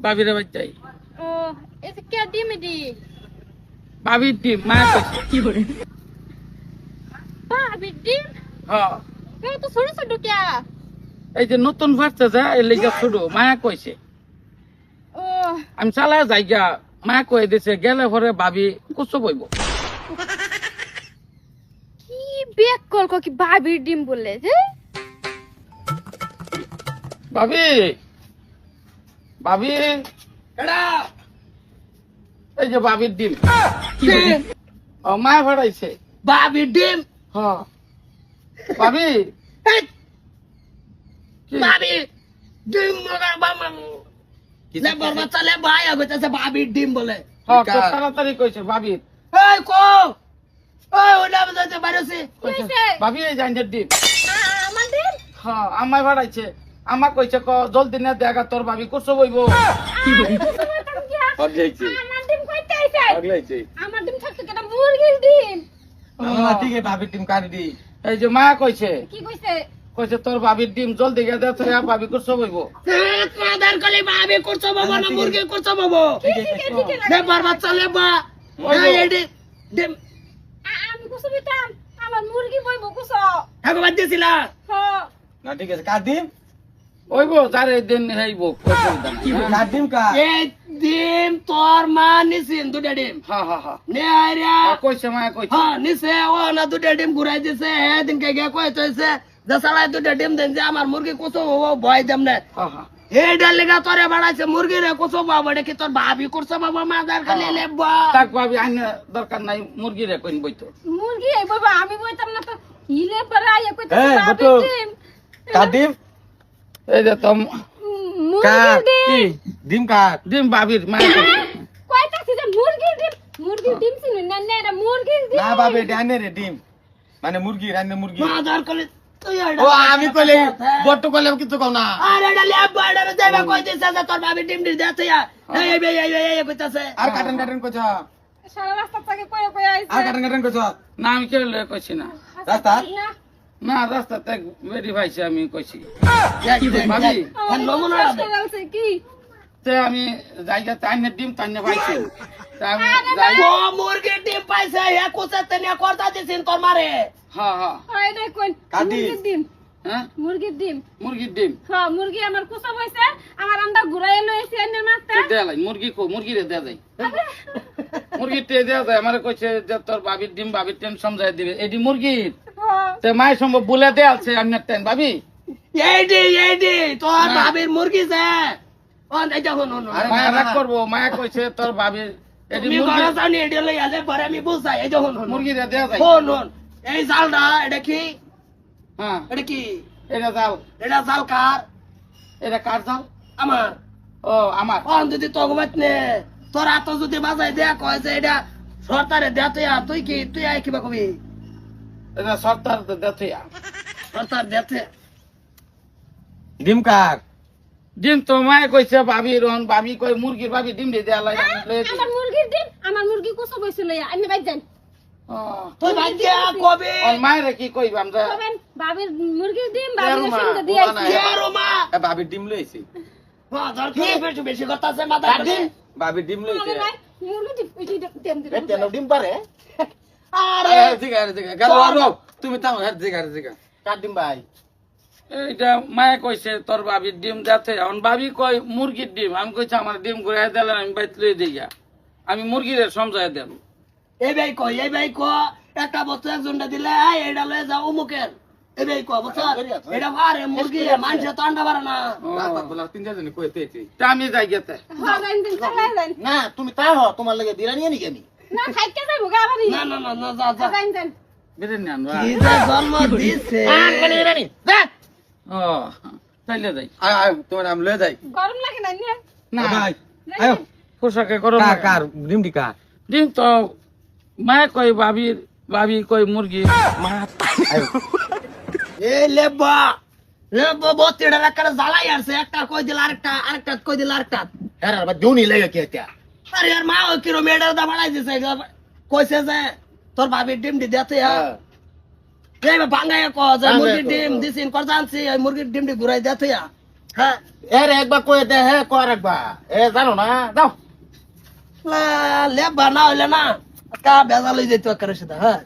বাবিরে বাচ্চাই ও এটা কে ডিম এডি বাবির ডিম মায়া কইছে কি করে বাবির ডিম হ্যাঁ এ তো ছোট ছোট কে এই যে নতুন ফাটছে যা এর লেগে ছোট মায়া কইছে ও আমি চালা যাই গা মায়া কই দিছে গেলে পরে ভাবি কুচো বইব কি বেক কল কি বাবির ডিম বলে যে ভাবি ভাবি এডা এই যে ভাবির ডিম ও মায়া ফাটাইছে বাবি ডিম হ্যাঁ ভাবি এই কি? বাবি ডিম মগার বাবা লে বরবা চলে ভাই হইতাছে বাবি ডিম বলে হ্যাঁ তো তাড়াতাড়ি কইছে ভাবির এই কো ওই ওটা বুঝাতে পারছি কইছে কইছে? ভাবি এই জানজের ডিম আমার ডিম হ্যাঁ আমায় ফাটাইছে আমা কইছে ক জলদি না দেখা তোর ভাবি কুচো বইব কি বলি আগলাইছে আমার ডিম কইতে আইছে আগলাইছে আমার ডিম থাকতে কেন মুরগির ডিম ঠিক আছে ভাবির টিম কাটি দি এই যে মায়া কইছে কি কইছে কইছে তোর ভাবির ডিম জলদি গিয়ে দে তোর ভাবি কুচো বইব মাদার কলি বাবি করছো বাবা না মুরগি করছো বাবা ঠিক লে বরবা চলে বা এই এডি ডিম আমি কুসু বিতাম আমার মুরগি বইব কুসো হাগো বাদ দিছিলা হ্যাঁ না ঠিক আছে কাট দিম ওইব যারে দিন হেইব অসুবিধা নাই কাট দিম কা এই ডিম তোর মা নিছিন দুটা ডিম হ্যাঁ হ্যাঁ হ্যাঁ নে আইরা কইছে মায়া কইছে হ্যাঁ নিছে ও না দুটা ডিম ঘুরাই দিছে এদিন কে গে কই তইছে দসালাই দুটা ডিম দেন যে আমার মুরগি কোসো ও ভয় দেম না হ্যাঁ হ্যাঁ এই ডালেগা তোরে বাড়াইছে মুরগি রে কোসো বাবা দেখি তোর ভাবি করছে বাবা মাদার খালি লেবা তাক ভাবি আইনে দরকার নাই মুরগি রে কইন বইতো মুরগি এই বইব আমি বইতাম না তো ইলে পরে আইয়া কইতে এই, বটু। বাবির ডিম কাট দিম এই যে তো মুরগির কি ডিম ডিম কাট ডিম ভাবির মায়া কইছে কইতাছি যে মুরগির ডিম চিনুন না না এটা মুরগির ডিম না বাবে ডানে রে ডিম মানে মুরগি রান্না মুরগি মাদার খালি তুই ও আমি কইলে বট্টু কইলে কিছু কও না আরে ডালে বাড়া রে যাইবা কই দিছে যে তোর ভাবি ডিম দি দেতে ইয়া এই কইতাছে আর কাটন কাটন কইছ সারা রাস্তা থেকে কয়ে কয়ে আইছে আর কাটন কাটন কইছ না আমি কেলে কইছি না রাস্তা না না রাস্তাতে বেরি ভাইছে আমি কইছি ভাবি ভাবি নমুনা কষ্ট লাগছে কি তে আমি জায়গা তাইনে ডিম তাইনে ভাইছি তা আমি আরে যাই ও মুরগি ডিম পাইছে হে কোসে তেনে করতা দিছিন তোর মারে হ্যাঁ হ্যাঁ হয় না কোন কাটি। মুরগির ডিম হ্যাঁ মুরগির ডিম মুরগির ডিম হ্যাঁ মুরগি আমার কুসা বইছে আমার আন্ডা ঘুরাই লইছে এনের মাথা দেয়া লাই মুরগি কো মুরগি রে দেয়া যায় মুরগি তে দেয়া যায় আমারে কইছে যে তোর ভাবির ডিম ভাবির টেন সমঝাই দিবে এডি মুরগির তে মাই সম্ভব বলে দেয়া আছে আপনার টেন ভাবি এইডি তোর ভাবির মুরগি যে ও নাই যা হন আরে মায়া না, রাগ না। করবো মায়া কইছে তোর ভাবির এডি তুমি মুরগি ঘরে জানি এডি লই আলে পরে আমি বুঝাই এই যখন মুরগি রে দেয়া যায় হন এই জালটা এটা কি হ্যাঁ এটা কি এটা যাও এটা জাল কার এটা কার যাও আমার ও আমার অন যদি তগবাত নে তোর হাত যদি বাজাই দেয়া কয় যে এটা সরকারে দেয়া তুই কি তুই আই কিবা কবি এটা সরকার দেয়া সরকার দেতে ডিম কাট ডিম তো মায়ে কইছে ভাবি রন ভাবি কই মুরগির ভাবি ডিম দিয়ে দেয়া লাগে আমার মুরগির ডিম আমার মুরগি কুসা বইছে লইয়া আমি বাইর যাই তুই ভাই দিয়া কবি মায়ের কি কইব আমরা কবেন বাবির মুরগির ডিম ইয়ারো বাবির মা, সঙ্গে ও দিয়াইছি না, ইয়ারো মা এ ভাবির ডিম লইছি ধর কি বেশি বেশি করতাছে মাথা কাটে ভাবির ডিম লইছে মুরগি ডিম এ তেল ডিম পারে আরে আরে জিগা জিগা গাল আরো তুমি তাও হেড জিগা জিগা কাট ডিম ভাই এইটা মায়ে কইছে তোর ভাবির ডিম যাতে এখন ভাবি কই মুরগির ডিম আমি কইছে আমার ডিম ঘুরাই দিলে আমি বাইত লই দিই আমি মুরগিরে সমঝাই দেব এই ভাই কো একটা বছর একজনটা দিলে এইটা লয়ে যাও অমুকের এই ভাই কো বছর এটা আরে মুরগি মানুষে তো আন্ডা পারে না রাস্তা বলা তিন চারজন কইতেছি তা আমি যাই গেতে হ্যাঁ যাই দিন চালাই যাই না তুমি তাই হ তোমার লাগে দিরানি নি কেনি না খাইতে যাইবো গা বাড়ি না না না না যা যা যাই যাই বেরে নিয়ে আনবা কি যে জন্ম দিছে দিরানি যা ও তাইলে যাই আয় আয় তোমার নাম লয়ে যাই গরম লাগে না নিয়ে না ভাই আয় পোশাকে করো কার কার ডিম ডিকা ডিম তো মায়ে কই ভাবি কই মুরগি মা আয় এ লেবা বত্তিটা একটা জ্বালাই আসছে একটা কই দিল আরেকটা কই দিল আরেকটা এর বা জুনি লাগে কি এটা আরে আর মা ওই কিলোমিটার দা বাড়াই দিছে কইছে যে তোর ভাবির ডিম দি দেতে এই বাঙ্গায় কো যে মুরগির ডিম দিছিন কর জানছি ওই মুরগির ডিম দি ঘুরাই দেতে হ্যাঁ এর একবার কয়ে দে হে কর একবার এ জানো না দাও লেবা না হইলে না কা বেজা লই যাইতো একেবারে সেটা হ্যাঁ